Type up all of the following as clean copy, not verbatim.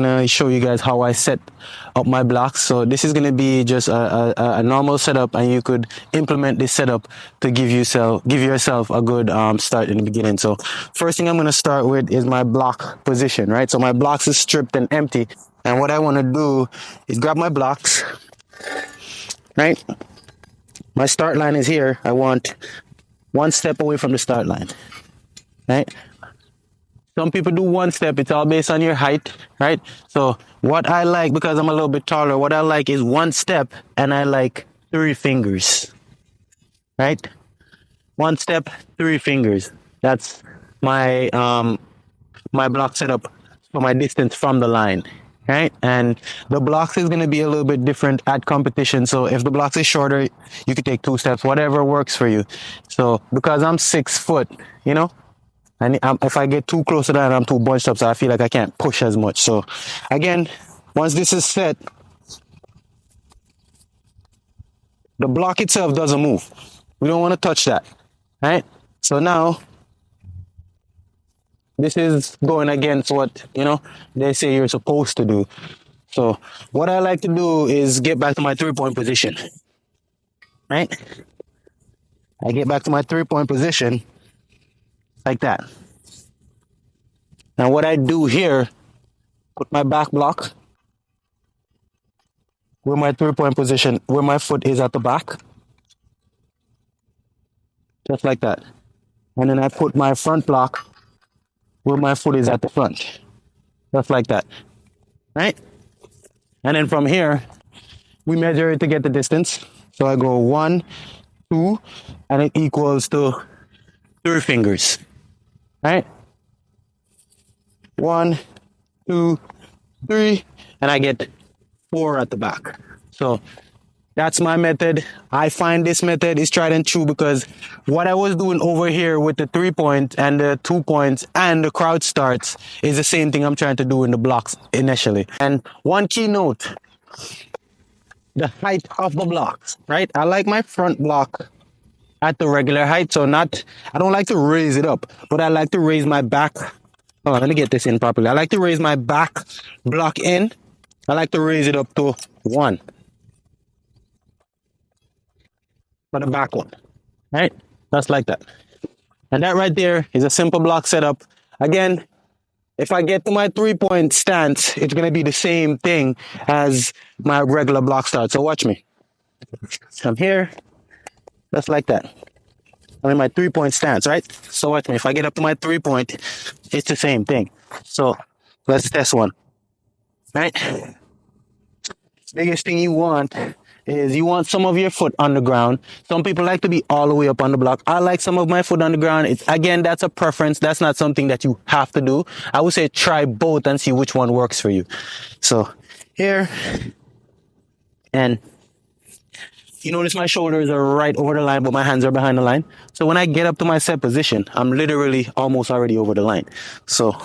gonna show you guys how I set up my blocks. So this is gonna be just a normal setup, and you could implement this setup to give yourself a good start in the beginning. So first thing I'm gonna start with is my block position, right? So my blocks is stripped and empty, and what I want to do is grab my blocks, right? My start line is here. I want one step away from the start line, right? Some people do one step. It's all based on your height, right? So what I like, because I'm a little bit taller, what I like is one step, and I like 3 fingers, right? One step, 3 fingers. That's my my block setup for my distance from the line, right? And the blocks is going to be a little bit different at competition. So if the blocks is shorter, you could take 2 steps, whatever works for you. So because I'm 6 foot, you know, and if I get too close to that, I'm too bunched up, so I feel like I can't push as much. So again, once this is set, the block itself doesn't move. We don't want to touch that, right? So now, this is going against what, you know, they say you're supposed to do. So what I like to do is get back to my 3-point position, right? I get back to my 3-point position like that. Now what I do here, put my back block where my 3-point position, where my foot is at the back, just like that. And then I put my front block where my foot is at the front, just like that, right? And then from here, we measure it to get the distance. So I go 1, 2, and it equals to 3 fingers, right? 1, 2, 3, and I get 4 at the back. So that's my method. I find this method is tried and true, because what I was doing over here with the 3-point and the 2 points and the crouch starts is the same thing I'm trying to do in the blocks initially. And one key note, the height of the blocks, right? I like my front block at the regular height. So I don't like to raise it up, but I like to raise my back. Oh, let me get this in properly. I like to raise my back block in. I like to raise it up to 1. For the back one, right? Just like that. And that right there is a simple block setup. Again, if I get to my 3-point stance, it's going to be the same thing as my regular block start. So watch me. Come here, just like that. I'm in my 3-point stance, right? So watch me. If I get up to my 3-point, it's the same thing. So let's test one, right? Biggest thing you want is you want some of your foot on the ground. Some people like to be all the way up on the block. I like some of my foot on the ground. Again, that's a preference. That's not something that you have to do. I would say try both and see which one works for you. So here, and you notice my shoulders are right over the line, but my hands are behind the line. So when I get up to my set position, I'm literally almost already over the line. So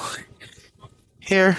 here,